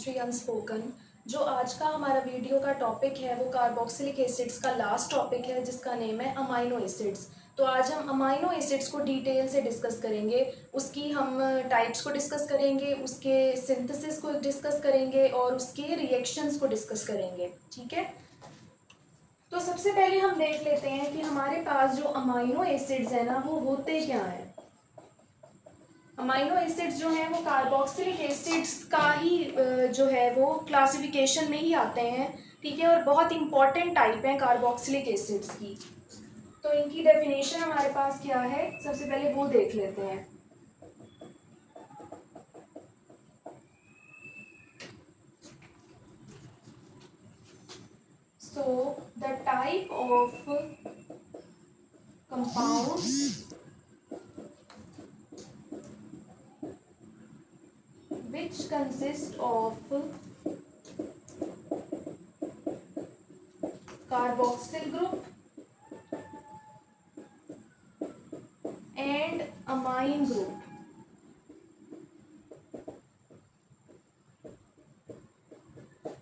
Chemistry unspoken. जो आज का हमारा वीडियो का टॉपिक है वो कार्बोक्सिलिक एसिड्स का लास्ट टॉपिक है जिसका नेम है अमाइनो एसिड्स। तो आज हम अमाइनो एसिड्स को डिटेल से डिस्कस करेंगे, उसकी हम टाइप्स को डिस्कस करेंगे, उसके सिंथेसिस को डिस्कस करेंगे और उसके रिएक्शंस को डिस्कस करेंगे। ठीक है, तो सबसे पहले हम देख लेते हैं कि हमारे पास जो अमाइनो एसिड्स है ना वो होते क्या हैं। अमाइनो एसिड्स जो हैं वो कार्बोक्सिलिक एसिड्स का ही जो है वो क्लासिफिकेशन में ही आते हैं। ठीक है, और बहुत इंपॉर्टेंट टाइप है कार्बोक्सिलिक एसिड्स की। तो इनकी डेफिनेशन हमारे पास क्या है, सबसे पहले वो देख लेते हैं। So the type of compounds which consist of carboxyl group and amine group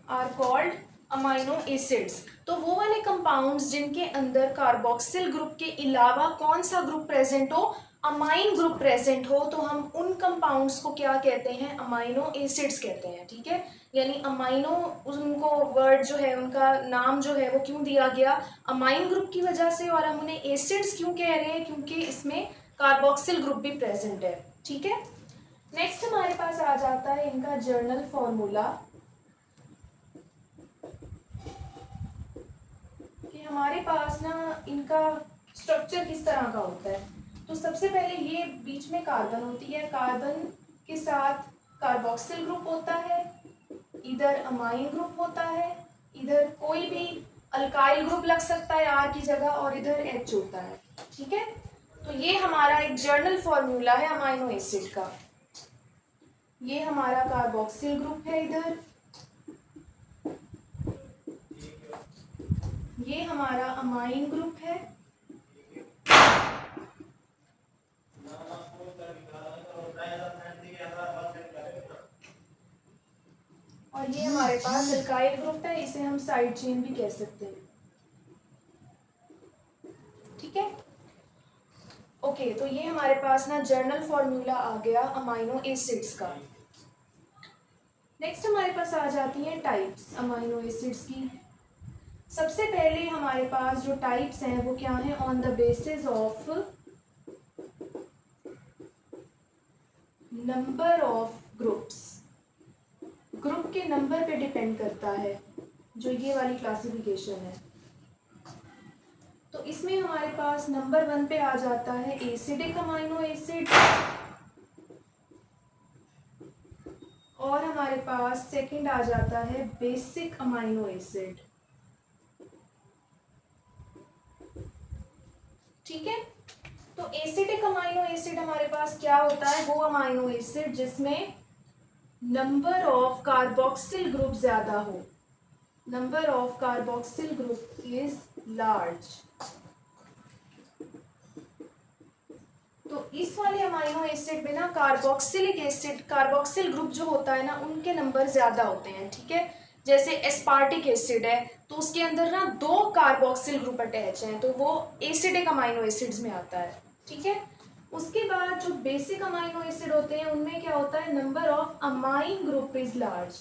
are called amino acids. तो वो वाले कंपाउंड्स जिनके अंदर कार्बोक्सिल ग्रुप के अलावा कौन सा ग्रुप प्रेजेंट हो, अमाइन ग्रुप प्रेजेंट हो, तो हम उन कंपाउंड्स को क्या कहते हैं, अमाइनो एसिड्स कहते हैं। ठीक है, यानी अमाइनो उनको वर्ड जो है उनका नाम जो है वो क्यों दिया गया, अमाइन ग्रुप की वजह से, और हम उन्हें एसिड्स क्यों कह रहे हैं, क्योंकि इसमें कार्बोक्सिल ग्रुप भी प्रेजेंट है। ठीक है, नेक्स्ट हमारे पास आ जाता है इनका जर्नल फॉर्मूला कि हमारे पास ना इनका स्ट्रक्चर किस तरह का होता है। तो सबसे पहले ये बीच में कार्बन होती है, कार्बन के साथ कार्बोक्सिल ग्रुप होता है, इधर अमाइन ग्रुप होता है, इधर कोई भी अल्काइल ग्रुप लग सकता है आर की जगह, और इधर एच होता है। ठीक है, तो ये हमारा एक जर्नल फॉर्मूला है अमाइनो एसिड का। ये हमारा कार्बोक्सिल ग्रुप है, इधर ये हमारा अमाइन ग्रुप है, और ये हमारे पास अल्काइल ग्रुप है, इसे हम साइड चेन भी कह सकते हैं। ठीक है, ओके, तो ये हमारे पास ना जर्नल फॉर्मूला आ गया अमाइनो एसिड्स का। नेक्स्ट हमारे पास आ जाती हैं टाइप्स अमाइनो एसिड्स की। सबसे पहले हमारे पास जो टाइप्स हैं वो क्या हैं, on the basis of number of groups, group के नंबर पे डिपेंड करता है जो ये वाली क्लासिफिकेशन है। तो इसमें हमारे पास नंबर 1 पे आ जाता है एसिडिक अमाइनो एसिड, और हमारे पास सेकंड आ जाता है बेसिक अमाइनो एसिड। ठीक है, तो एसिडिक अमाइनो एसिड हमारे पास क्या होता है, वो अमाइनो एसिड जिसमें नंबर ऑफ कार्बोक्सिल ग्रुप ज्यादा हो, number of carboxyl group is large. तो इस वाले अमाइनो एसिड में ना कार्बोक्सिलिक एसिड, कार्बोक्सिल ग्रुप जो होता है ना उनके नंबर ज्यादा होते हैं। ठीक है, जैसे एस्पार्टिक एसिड है तो उसके अंदर ना 2 कार्बोक्सिल ग्रुप अटैच हैं, तो वो एसिडिक अमाइनो एसिड्स में आता है। ठीक है, उसके बाद जो बेसिक अमाइनो एसिड होते हैं उनमें क्या होता है, number of amine group is large,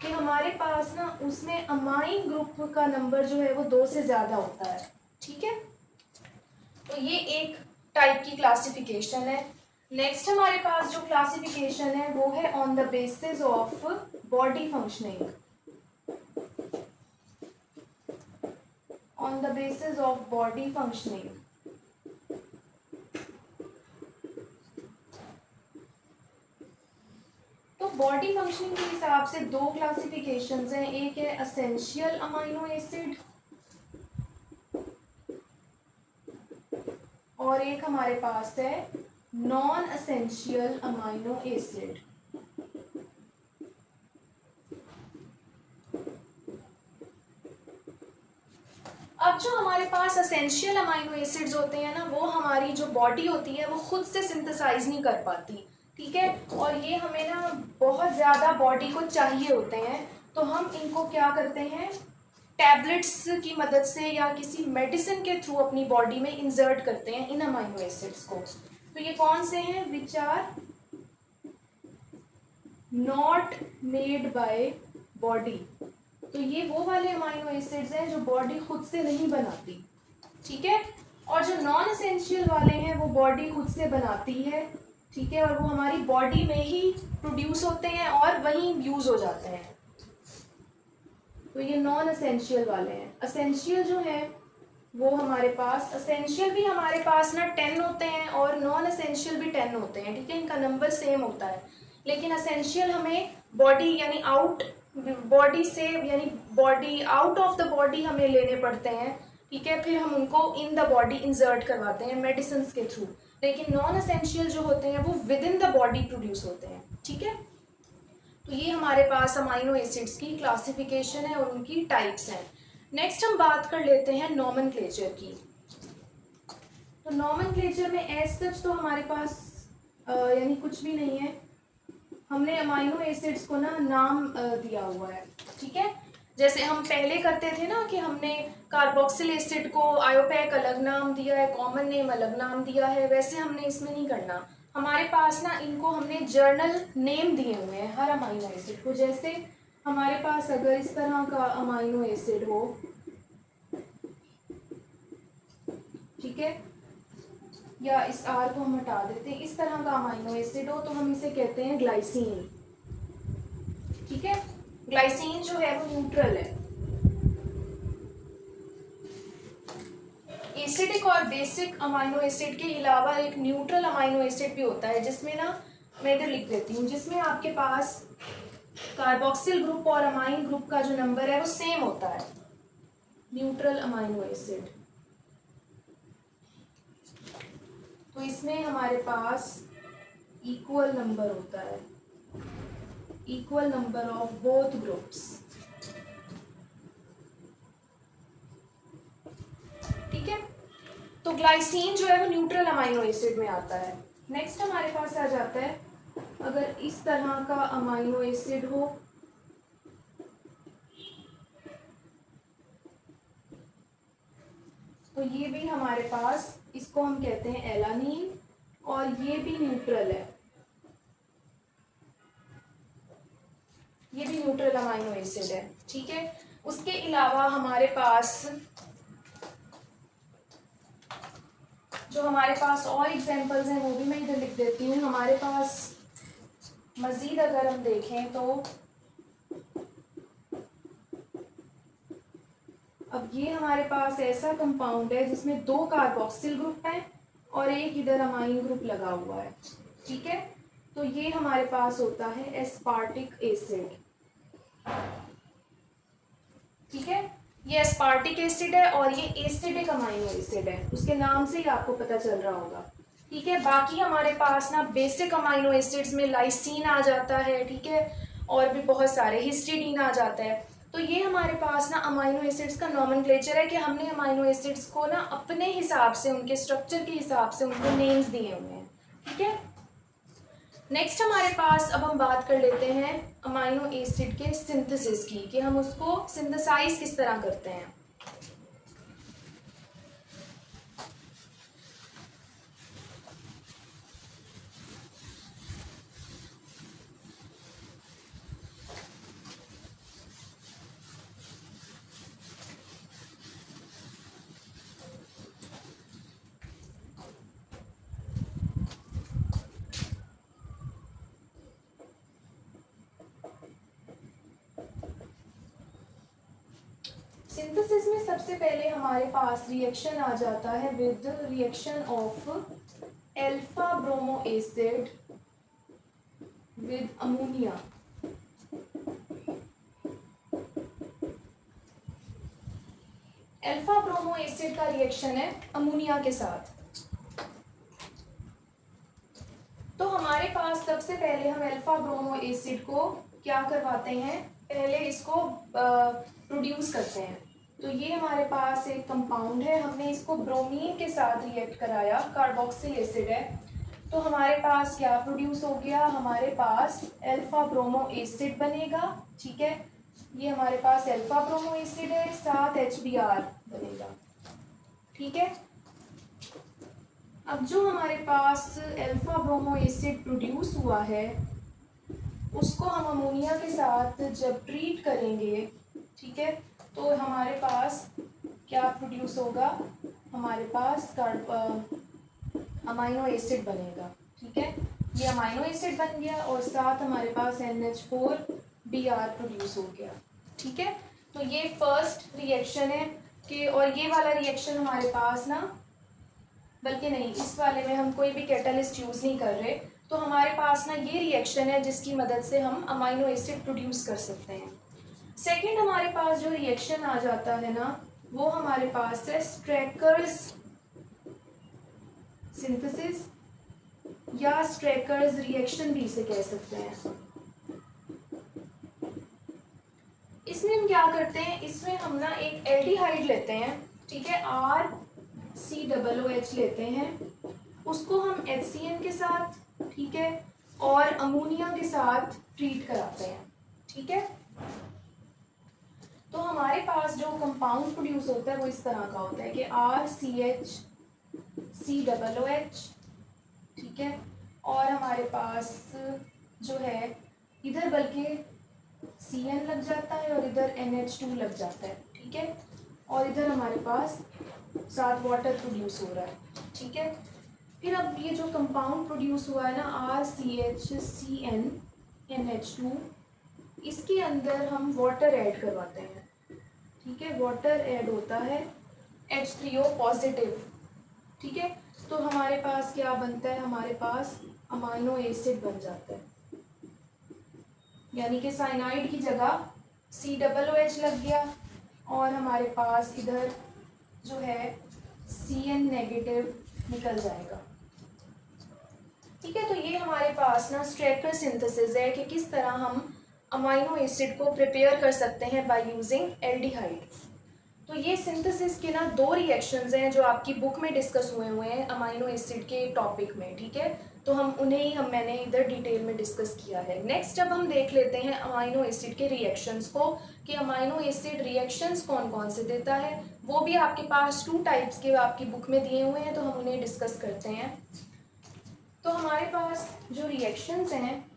कि हमारे पास ना उसमें अमाइन ग्रुप का नंबर जो है वो 2 से ज्यादा होता है। ठीक है, तो ये एक टाइप की क्लासिफिकेशन है। नेक्स्ट हमारे पास जो क्लासिफिकेशन है वो है on the basis of body functioning, on the basis of body functioning. तो बॉडी फंक्शनिंग के हिसाब से 2 क्लासिफिकेशंस हैं, एक है एसेंशियल अमाइनो एसिड और एक हमारे पास है नॉन एसेंशियल अमाइनो एसिड। अब जो हमारे पास एसेंशियल अमाइनो एसिड्स होते हैं ना, वो हमारी जो बॉडी होती है वो खुद से सिंथेसाइज नहीं कर पाती, ठीक है। और ये हमें ना बहुत ज़्यादा बॉडी को चाहिए होते हैं, तो हम इनको क्या करते हैं, टैबलेट्स की मदद से या किसी मेडिसिन के थ्रू अपनी बॉडी में इंसर्ट करते हैं इन अमाइनो एसिड्स को। तो ये कौन से हैं, which are not made by body. तो ये वो वाले अमाइनो एसिड्स हैं जो बॉडी खुद से नहीं बनाती, ठीक है। और जो नॉन एसेंशियल वाले हैं वो बॉडी खुद से बनाती है, ठीक है, और वो हमारी बॉडी में ही प्रोड्यूस होते हैं और वहीं यूज हो जाते हैं। तो ये नॉन एसेंशियल वाले हैं। एसेंशियल जो है वो हमारे पास, एसेंशियल भी हमारे पास ना 10 होते हैं और नॉन एसेंशियल भी 10 होते हैं, ठीक है, इनका नंबर सेम होता है। लेकिन एसेंशियल हमें बॉडी यानी आउट बॉडी से यानी body out of the body हमें लेने पड़ते हैं, ठीक है, फिर हम उनको इन द बॉडी इंसर्ट करवाते हैं मेडिसिन के थ्रू। लेकिन नॉन एसेंशियल जो होते हैं वो with in the body produce होते हैं, ठीक है। तो ये हमारे पास अमाइनो एसिड्स की क्लासिफिकेशन है और उनकी टाइप्स हैं। नेक्स्ट हम बात कर लेते हैं नॉमेनक्लेचर की। तो नॉमेनक्लेचर में एज सच तो हमारे पास यानी कुछ भी नहीं है, हमने अमाइनो एसिड्स को ना नाम दिया हुआ है, ठीक है। जैसे हम पहले करते थे ना कि हमने कार्बोक्सिल एसिड को आयोपैक अलग नाम दिया है, कॉमन नेम अलग नाम दिया है, वैसे हमने इसमें नहीं करना। हमारे पास ना इनको हमने जर्नल नेम दिए हुए हैं हर अमाइनो एसिड को। जैसे हमारे पास अगर इस तरह का अमाइनो एसिड हो, ठीक है, या इस आर को हम हटा देते हैं, इस तरह का अमाइनो एसिड हो तो हम इसे कहते हैं ग्लाइसिन, ठीक है। ग्लाइसिन जो है वो न्यूट्रल है। एसिडिक और बेसिक अमाइनो एसिड के अलावा एक न्यूट्रल अमाइनो एसिड भी होता है, जिसमें ना मैं इधर लिख देती हूँ, जिसमें आपके पास कार्बोक्सिल ग्रुप और अमाइन ग्रुप का जो नंबर है वो सेम होता है, न्यूट्रल अमाइनो एसिड। तो इसमें हमारे पास इक्वल नंबर होता है, equal number of both groups, ठीक है। तो ग्लाइसिन जो है वो न्यूट्रल अमाइनो एसिड में आता है। नेक्स्ट हमारे पास आ जाता है, अगर इस तरह का अमाइनो एसिड हो, तो ये भी हमारे पास, इसको हम कहते हैं एलानीन, और ये भी न्यूट्रल है, ये भी न्यूट्रल अमाइनो एसिड है, ठीक है। उसके अलावा हमारे पास और एग्जांपल्स हैं वो भी मैं इधर लिख देती हूँ। हमारे पास मजीद अगर हम देखें तो अब ये हमारे पास ऐसा कंपाउंड है जिसमें 2 कार्बोक्सिल ग्रुप हैं और एक इधर अमाइन ग्रुप लगा हुआ है, ठीक है। तो ये हमारे पास होता है एस्पार्टिक एसिड, ठीक है। ये एस्पार्टिक एसिड है और ये एसिडिक अमाइनो एसिड है, उसके नाम से ही आपको पता चल रहा होगा, ठीक है। बाकी हमारे पास ना बेसिक अमाइनो एसिड्स में लाइसिन आ जाता है, ठीक है, और भी बहुत सारे, हिस्टिडीन आ जाता है। तो ये हमारे पास ना अमाइनो एसिड्स का नॉमेनक्लेचर है कि हमने अमाइनो एसिड्स को ना अपने हिसाब से, उनके स्ट्रक्चर के हिसाब से उनको नेम्स दिए हुए हैं, ठीक है। नेक्स्ट हमारे पास अब हम बात कर लेते हैं अमाइनो एसिड के सिंथेसिस की, कि हम उसको सिंथेसाइज किस तरह करते हैं। सिंथेसिस में सबसे पहले हमारे पास रिएक्शन आ जाता है with reaction of alpha bromo acid with ammonia. Alpha bromo acid का रिएक्शन है अमोनिया के साथ। तो हमारे पास सबसे पहले हम अल्फा ब्रोमो एसिड को क्या करवाते हैं, पहले इसको प्रोड्यूस करते हैं। तो ये हमारे पास एक कंपाउंड है, हमने इसको ब्रोमीन के साथ रिएक्ट कराया, कार्बोक्सिल एसिड है। तो हमारे पास क्या प्रोड्यूस हो गया, हमारे पास अल्फा ब्रोमो एसिड बनेगा, ठीक है। ये हमारे पास अल्फा ब्रोमो एसिड है, साथ HBr बनेगा, ठीक है। अब जो हमारे पास अल्फा ब्रोमो एसिड प्रोड्यूस हुआ है उसको हम अमोनिया के साथ जब ट्रीट करेंगे, ठीक है, तो हमारे पास क्या प्रोड्यूस होगा, हमारे पास अमाइनो एसिड बनेगा, ठीक है। ये अमाइनो एसिड बन गया और साथ हमारे पास NH4Br प्रोड्यूस हो गया, ठीक है। तो ये फर्स्ट रिएक्शन है कि, और ये वाला रिएक्शन हमारे पास ना, बल्कि नहीं, इस वाले में हम कोई भी कैटलिस्ट यूज़ नहीं कर रहे, तो हमारे पास ना ये रिएक्शन है जिसकी मदद से हम अमाइनो एसिड प्रोड्यूस कर सकते हैं। सेकेंड हमारे पास जो रिएक्शन आ जाता है ना, वो हमारे पास है स्ट्रैकर्स सिंथेसिस या स्ट्रैकर्स रिएक्शन भी इसे कह सकते हैं। इसमें हम क्या करते हैं, इसमें हम ना एक एल्डिहाइड लेते हैं, ठीक है, RCOOH लेते हैं, उसको हम HCN के साथ, ठीक है, और अमोनिया के साथ ट्रीट कराते हैं, ठीक है। तो हमारे पास जो कंपाउंड प्रोड्यूस होता है वो इस तरह का होता है कि RCHCOOH, ठीक है, और हमारे पास जो है इधर बल्कि CN लग जाता है और इधर NH2 लग जाता है, ठीक है, और इधर हमारे पास साथ वाटर प्रोड्यूस हो रहा है, ठीक है। फिर अब ये जो कंपाउंड प्रोड्यूस हुआ है ना RCHCnNH2, इसके अंदर हम वाटर ऐड करवाते हैं, ठीक है, वाटर ऐड होता है H3O पॉजिटिव, ठीक है। तो हमारे पास क्या बनता है, हमारे पास अमाइनो एसिड बन जाता है, यानी कि साइनाइड की जगह COOH लग गया और हमारे पास इधर जो है CN नेगेटिव निकल जाएगा, ठीक है। तो ये हमारे पास ना स्ट्रैकर सिंथेसिस है कि किस तरह हम अमाइनो एसिड को प्रिपेयर कर सकते हैं बाय यूजिंग एल्डिहाइड। तो ये सिंथेसिस के ना दो रिएक्शंस हैं जो आपकी बुक में डिस्कस हुए हैं अमाइनो एसिड के टॉपिक में, ठीक है। तो हम उन्हें ही मैंने इधर डिटेल में डिस्कस किया है। नेक्स्ट अब हम देख लेते हैं अमाइनो एसिड के रिएक्शंस को कि अमाइनो एसिड रिएक्शंस कौन कौन से देता है। वो भी आपके पास 2 टाइप्स के आपकी बुक में दिए हुए हैं, तो हम उन्हें डिस्कस करते हैं। तो हमारे पास जो रिएक्शंस हैं,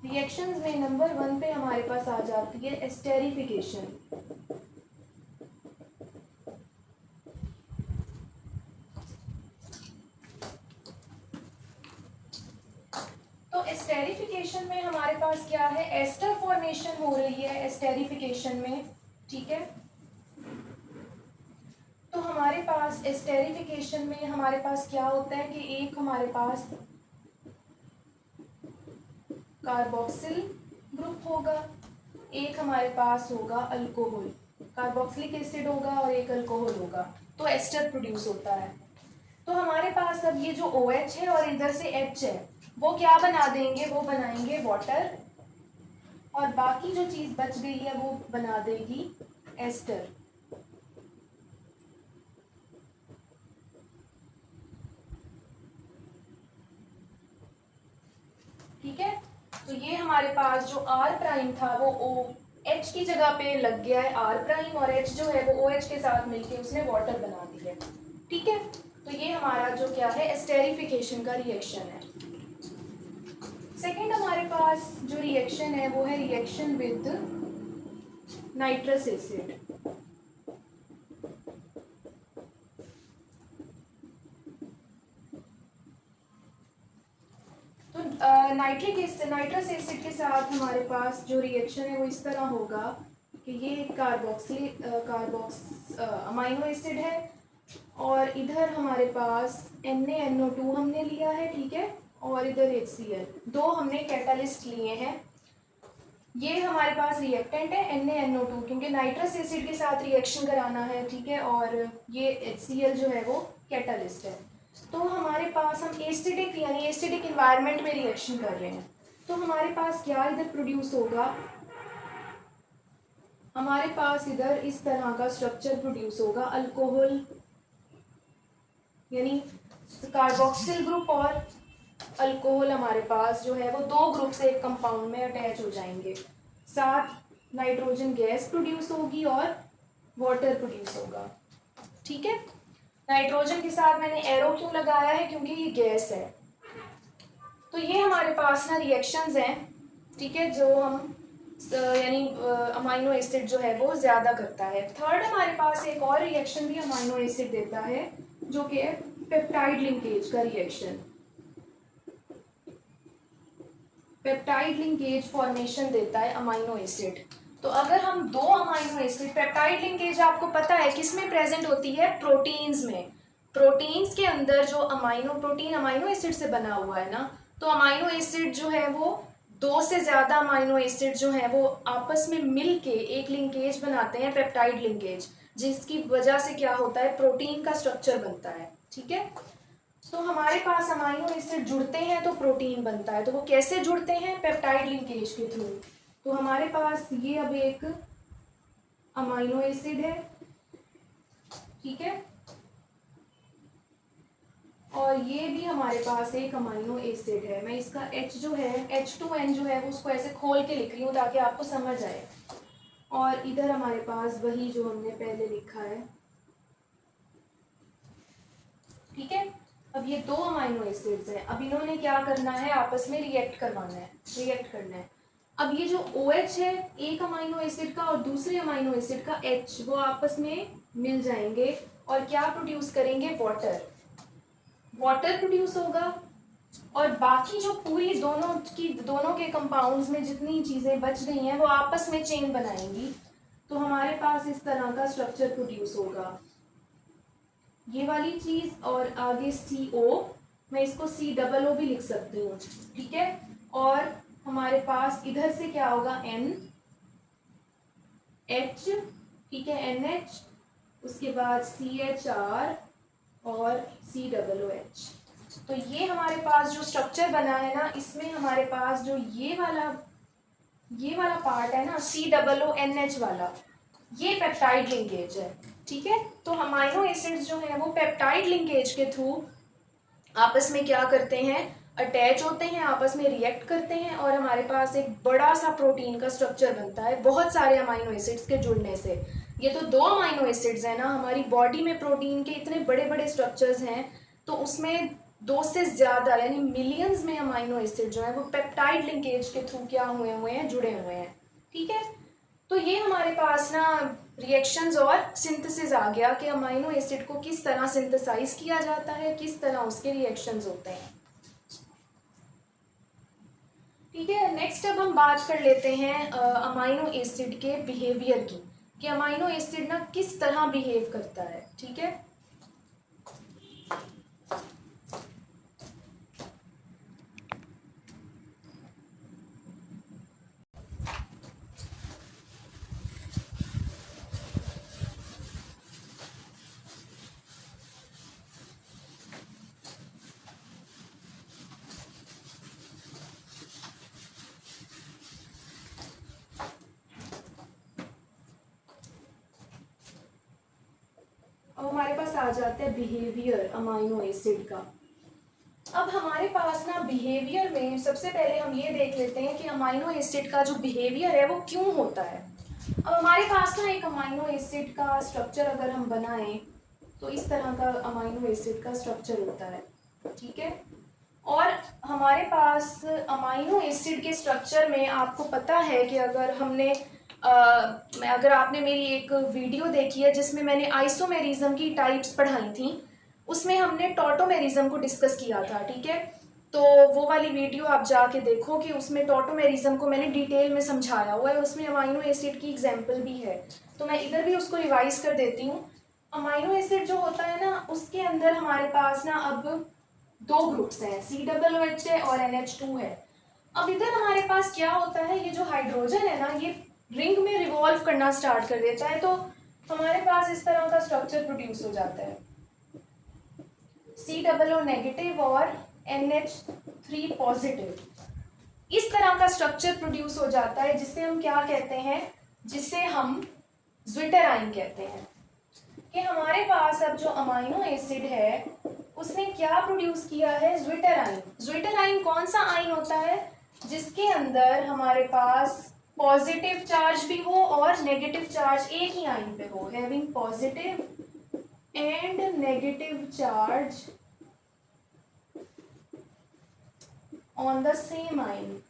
रिएक्शंस में नंबर 1 पे हमारे पास आ जाती है एस्टेरिफिकेशन। तो एस्टेरिफिकेशन में हमारे पास क्या है, एस्टर फॉर्मेशन हो रही है एस्टेरिफिकेशन में, ठीक है। तो हमारे पास एस्टेरिफिकेशन में हमारे पास क्या होता है कि एक हमारे पास कार्बोक्सिल ग्रुप होगा, एक हमारे पास होगा अल्कोहल, कार्बोक्सिलिक एसिड होगा और एक अल्कोहल होगा, तो एस्टर प्रोड्यूस होता है। तो हमारे पास अब ये जो OH है और इधर से H है, वो क्या बना देंगे, वो बनाएंगे वाटर, और बाकी जो चीज बच गई है वो बना देगी एस्टर, ठीक है। तो ये हमारे पास जो R प्राइम था वो H की जगह पे लग गया है R प्राइम, और H जो है वो OH के साथ मिलके उसने वाटर बना दी है, ठीक है। तो ये हमारा जो क्या है एस्टेरिफिकेशन का रिएक्शन है। सेकेंड हमारे पास जो रिएक्शन है वो है रिएक्शन विद नाइट्रस एसिड। तो नाइट्रस एसिड के साथ हमारे पास जो रिएक्शन है वो इस तरह होगा कि ये अमाइनो एसिड है और इधर हमारे पास NaNO2 हमने लिया है, ठीक है, और इधर HCl, दो हमने कैटालिस्ट लिए हैं। ये हमारे पास रिएक्टेंट है NaNO2 क्योंकि नाइट्रस एसिड के साथ रिएक्शन कराना है, ठीक है, और ये HCl जो है वो कैटालिस्ट है। तो हमारे पास हम एसिडिक यानी एसिडिक इन्वायरमेंट में रिएक्शन कर रहे हैं, तो हमारे पास क्या इधर प्रोड्यूस होगा, हमारे पास इधर इस तरह का स्ट्रक्चर प्रोड्यूस होगा, अल्कोहल यानी कार्बोक्सिल ग्रुप और अल्कोहल हमारे पास जो है वो दो ग्रुप से एक कंपाउंड में अटैच हो जाएंगे, साथ नाइट्रोजन गैस प्रोड्यूस होगी और वाटर प्रोड्यूस होगा। ठीक है, नाइट्रोजन के साथ मैंने एरो क्यों लगाया है, क्योंकि ये गैस है। तो ये हमारे पास ना रिएक्शंस हैं, ठीक है, जो हम यानी अमाइनो एसिड जो है वो ज़्यादा करता है। थर्ड हमारे पास एक और रिएक्शन भी अमाइनो एसिड देता है, जो कि है पेप्टाइड लिंकेज का रिएक्शन। पेप्टाइड लिंकेज फॉर्मेशन देता है अमाइनो एसिड। तो अगर हम दो अमाइनो एसिड, पेप्टाइड लिंकेज आपको पता है किस में प्रेजेंट होती है, प्रोटीन्स में। प्रोटीन्स के अंदर जो प्रोटीन अमाइनो एसिड से बना हुआ है ना, तो अमाइनो एसिड जो है वो दो से ज़्यादा अमाइनो एसिड जो है वो आपस में मिल के एक लिंकेज बनाते हैं, पेप्टाइड लिंकेज, जिसकी वजह से क्या होता है, प्रोटीन का स्ट्रक्चर बनता है। ठीक है, तो हमारे पास अमाइनो एसिड जुड़ते हैं तो प्रोटीन बनता है। तो वो कैसे जुड़ते हैं, पेप्टाइड लिंकेज के थ्रू। तो हमारे पास ये अब एक अमाइनो एसिड है, ठीक है, और ये भी हमारे पास एक अमाइनो एसिड है। मैं इसका H जो है, H2N जो है वो उसको ऐसे खोल के लिख रही हूँ ताकि आपको समझ आए। और इधर हमारे पास वही जो हमने पहले लिखा है। ठीक है, अब ये दो अमाइनो एसिड्स हैं, अब इन्होंने क्या करना है, आपस में रिएक्ट करवाना है, रिएक्ट करना है। अब ये जो OH है एक अमाइनो एसिड का और दूसरे अमाइनो एसिड का H, वो आपस में मिल जाएंगे और क्या प्रोड्यूस करेंगे, वाटर। वाटर प्रोड्यूस होगा और बाकी जो पूरी दोनों के कंपाउंड्स में जितनी चीज़ें बच गई हैं वो आपस में चेन बनाएंगी। तो हमारे पास इस तरह का स्ट्रक्चर प्रोड्यूस होगा, ये वाली चीज और आगे CO, मैं इसको COO भी लिख सकती हूँ। ठीक है, और हमारे पास इधर से क्या होगा, NH, ठीक है, NH, उसके बाद CHR और COOH। तो ये हमारे पास जो स्ट्रक्चर बना है ना, इसमें हमारे पास जो ये वाला पार्ट है ना, COONH वाला, ये पेप्टाइड लिंकेज है। ठीक है, तो अमाइनो एसिड्स जो है वो पेप्टाइड लिंकेज के थ्रू आपस में क्या करते हैं, अटैच होते हैं, आपस में रिएक्ट करते हैं और हमारे पास एक बड़ा सा प्रोटीन का स्ट्रक्चर बनता है बहुत सारे अमाइनो एसिड्स के जुड़ने से। ये तो दो अमाइनो एसिड्स हैं ना, हमारी बॉडी में प्रोटीन के इतने बड़े बड़े स्ट्रक्चर्स हैं, तो उसमें दो से ज़्यादा यानी मिलियंस में अमाइनो एसिड जो है वो पेप्टाइड लिंकेज के थ्रू क्या हुए हैं, जुड़े हुए हैं। ठीक है, तो ये हमारे पास ना रिएक्शंस और सिंथेसिस आ गया कि अमाइनो एसिड को किस तरह सिंथेसाइज किया जाता है, किस तरह उसके रिएक्शंस होते हैं। ठीक है, नेक्स्ट अब हम बात कर लेते हैं अमाइनो एसिड के बिहेवियर की, कि अमाइनो एसिड ना किस तरह बिहेव करता है। ठीक है, अब हमारे पास आ जाता है बिहेवियर अमाइनो एसिड का। अब हमारे पास ना बिहेवियर में सबसे पहले हम ये देख लेते हैं कि अमाइनो एसिड का जो बिहेवियर है वो क्यों होता है। अब हमारे पास ना एक अमाइनो एसिड का स्ट्रक्चर अगर हम बनाएं तो इस तरह का अमाइनो एसिड का स्ट्रक्चर होता है। ठीक है, और हमारे पास अमाइनो एसिड के स्ट्रक्चर में आपको पता है कि अगर आपने मेरी एक वीडियो देखी है जिसमें मैंने आइसोमेरिज्म की टाइप्स पढ़ाई थी, उसमें हमने टॉटोमेरिज्म को डिस्कस किया था। ठीक है, तो वो वाली वीडियो आप जाके देखो कि उसमें टॉटोमेरिज्म को मैंने डिटेल में समझाया हुआ है, उसमें अमाइनो एसिड की एग्जांपल भी है। तो मैं इधर भी उसको रिवाइज कर देती हूँ। अमाइनो एसिड जो होता है ना, उसके अंदर हमारे पास ना अब दो ग्रुप्स हैं, COOH है और NH2 है। अब इधर हमारे पास क्या होता है, ये जो हाइड्रोजन है ना, ये रिंग में रिवॉल्व करना स्टार्ट कर देता है, तो हमारे पास इस तरह का स्ट्रक्चर प्रोड्यूस हो जाता है, COO नेगेटिव और NH3 पॉजिटिव। इस तरह का स्ट्रक्चर प्रोड्यूस हो जाता है जिससे हम क्या कहते हैं, जिसे हम ज्विटराइन कहते हैं, कि हमारे पास अब जो अमाइनो एसिड है उसने क्या प्रोड्यूस किया है, ज्विटराइन। ज्विटराइन कौन सा आइन होता है, जिसके अंदर हमारे पास पॉजिटिव चार्ज भी हो और नेगेटिव चार्ज एक ही आइन पे हो, having positive and negative charge on the same आइन।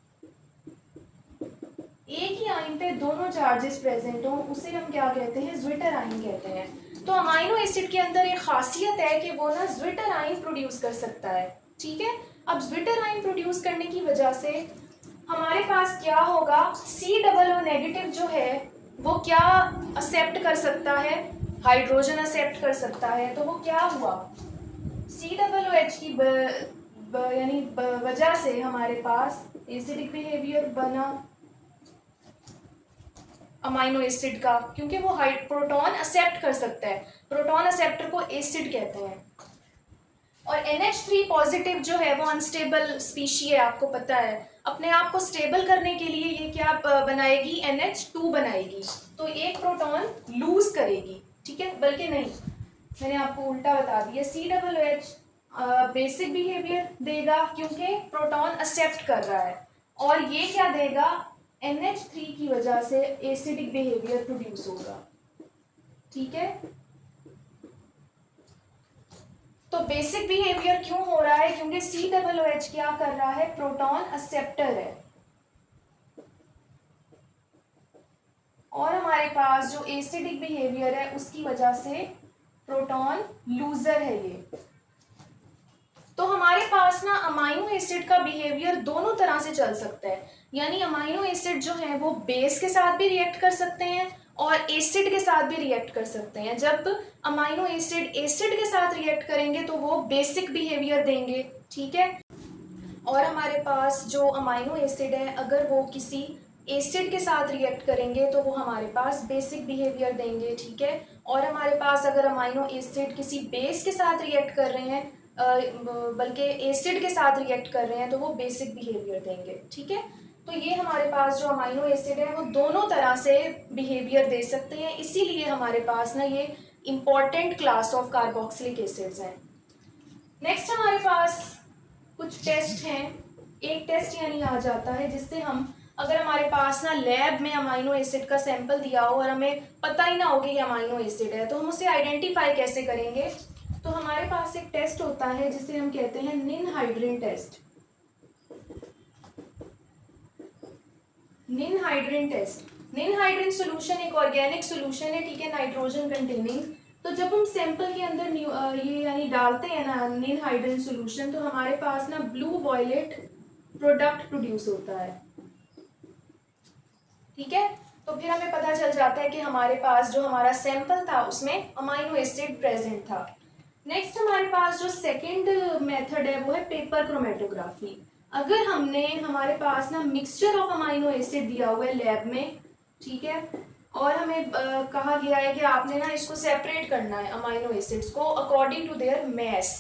एक ही आइन पे दोनों चार्जेस प्रेजेंट हो, उसे हम क्या कहते हैं, ज्विटराइन कहते हैं। तो अमाइनो एसिड के अंदर एक खासियत है कि वो ना ज्विटराइन प्रोड्यूस कर सकता है, ठीक है। अब ज्विटराइन प्रोड्यूस करने की वजह से हमारे पास क्या होगा, सी डबल ओ नेगेटिव जो है वो क्या एक्सेप्ट कर सकता है, हाइड्रोजन एक्सेप्ट कर सकता है। तो वो क्या हुआ, सी डबल ओ एच की यानी वजह से हमारे पास एसिडिक बिहेवियर बना अमाइनो एसिड का, क्योंकि वो प्रोटॉन एक्सेप्ट कर सकता है, प्रोटॉन एक्सेप्टर को एसिड कहते हैं। और NH3 पॉजिटिव जो है वो अनस्टेबल स्पीशी है, आपको पता है। अपने आप को स्टेबल करने के लिए ये क्या बनाएगी, NH2 बनाएगी, तो एक प्रोटॉन लूज करेगी, ठीक है। बल्कि नहीं, मैंने आपको उल्टा बता दिया, COOH बेसिक बिहेवियर देगा क्योंकि प्रोटॉन एक्सेप्ट कर रहा है, और ये क्या देगा, NH3 की वजह से एसिडिक बिहेवियर प्रोड्यूस होगा, ठीक है। तो बेसिक बिहेवियर क्यों हो रहा है, क्योंकि COOH क्या कर रहा है, प्रोटॉन एक्सेप्टर है, और हमारे पास जो एसिडिक बिहेवियर है उसकी वजह से प्रोटॉन लूजर है ये। तो हमारे पास ना अमाइनो एसिड का बिहेवियर दोनों तरह से चल सकता है, यानी अमाइनो एसिड जो है वो बेस के साथ भी रिएक्ट कर सकते हैं और एसिड के साथ भी रिएक्ट कर सकते हैं। जब अमाइनो एसिड एसिड के साथ रिएक्ट करेंगे तो वो बेसिक बिहेवियर देंगे, ठीक है। और हमारे पास जो अमाइनो एसिड है अगर वो किसी एसिड के साथ रिएक्ट करेंगे तो वो हमारे पास बेसिक बिहेवियर देंगे, ठीक है। और हमारे पास अगर अमाइनो एसिड किसी बेस के साथ रिएक्ट कर रहे हैं, बल्कि एसिड के साथ रिएक्ट कर रहे हैं, तो वो बेसिक बिहेवियर देंगे, ठीक है। तो ये हमारे पास जो अमाइनो एसिड है वो दोनों तरह से बिहेवियर दे सकते हैं, इसीलिए हमारे पास ना ये important class of carboxylic acids हैं। नेक्स्ट हमारे पास कुछ टेस्ट हैं। एक टेस्ट यानी आ जाता है जिससे हम, अगर हमारे पास ना लैब में अमाइनो एसिड का सैंपल दिया हो और हमें पता ही ना हो कि ये अमाइनो एसिड है, तो हम उसे आइडेंटिफाई कैसे करेंगे। तो हमारे पास एक टेस्ट होता है जिसे हम कहते हैं ninhydrin test. Ninhydrin test, ninhydrin solution एक ऑर्गेनिक सोल्यूशन है, ठीक है, नाइट्रोजन कंटेनिंग। तो जब हम सैंपल के अंदर ये यानी डालते हैं ना निनहाइड्रिन सोल्यूशन, तो हमारे पास ना ब्लू वॉयलेट प्रोडक्ट प्रोड्यूस होता है, ठीक है। तो फिर हमें पता चल जाता है कि हमारे पास जो हमारा सैंपल था उसमें अमाइनो एसिड प्रेजेंट था। नेक्स्ट हमारे पास जो सेकंड मेथड है वो है पेपर क्रोमेटोग्राफी। अगर हमने हमारे पास ना मिक्सचर ऑफ अमाइनो एसिड दिया हुआ है लैब में, ठीक है, और हमें कहा गया है कि आपने ना इसको सेपरेट करना है अमाइनो एसिड्स को अकॉर्डिंग टू देयर मैस।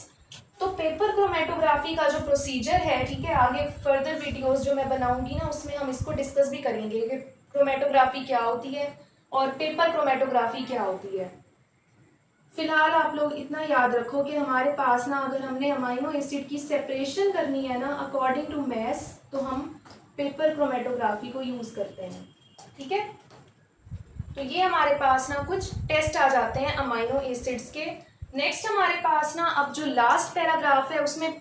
तो पेपर क्रोमेटोग्राफी का जो प्रोसीजर है, ठीक है, आगे फर्दर वीडियोस जो मैं बनाऊंगी ना उसमें हम इसको डिस्कस भी करेंगे कि क्रोमेटोग्राफी क्या होती है और पेपर क्रोमेटोग्राफी क्या होती है। फिलहाल आप लोग इतना याद रखो कि हमारे पास ना अगर हमने अमाइनो एसिड की सेपरेशन करनी है ना अकॉर्डिंग टू मैस, तो हम पेपर क्रोमेटोग्राफी को यूज करते हैं, ठीक है। तो ये हमारे पास ना कुछ टेस्ट आ जाते हैं अमाइनो एसिड्स के। नेक्स्ट हमारे पास ना अब जो लास्ट पैराग्राफ है उसमें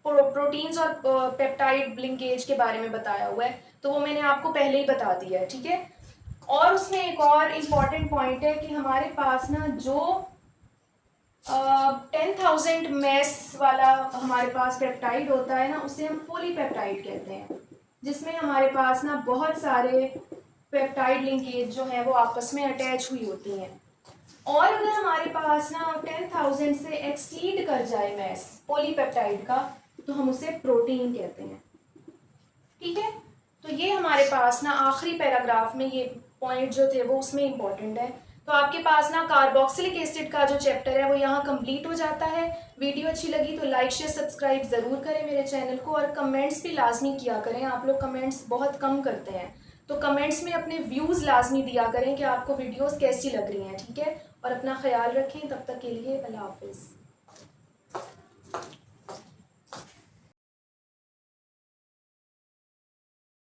प्रोटीन्स और पेप्टाइड लिंकेज के बारे में बताया हुआ है, तो वो मैंने आपको पहले ही बता दिया है, ठीक है। और उसमें एक और इम्पॉर्टेंट पॉइंट है कि हमारे पास ना जो 10,000 मैस वाला हमारे पास पेप्टाइड होता है ना उसे हम पॉलीपेप्टाइड कहते हैं, जिसमें हमारे पास ना बहुत सारे पेप्टाइड लिंकेज जो है वो आपस में अटैच हुई होती हैं। और अगर हमारे पास ना 10,000 से एक्सीड कर जाए मैस पॉलीपेप्टाइड का, तो हम उसे प्रोटीन कहते हैं, ठीक है। तो ये हमारे पास ना आखिरी पैराग्राफ में ये पॉइंट जो थे वो उसमें इंपॉर्टेंट है। तो आपके पास ना कार्बोक्सिलिक एसिड का जो चैप्टर है वो यहाँ कंप्लीट हो जाता है। वीडियो अच्छी लगी तो लाइक शेयर सब्सक्राइब ज़रूर करें मेरे चैनल को, और कमेंट्स भी लाजमी किया करें, आप लोग कमेंट्स बहुत कम करते हैं। तो कमेंट्स में अपने व्यूज़ लाजमी दिया करें कि आपको वीडियोस कैसी लग रही हैं, ठीक है। और अपना ख्याल रखें, तब तक के लिए अल्लाह हाफिज़।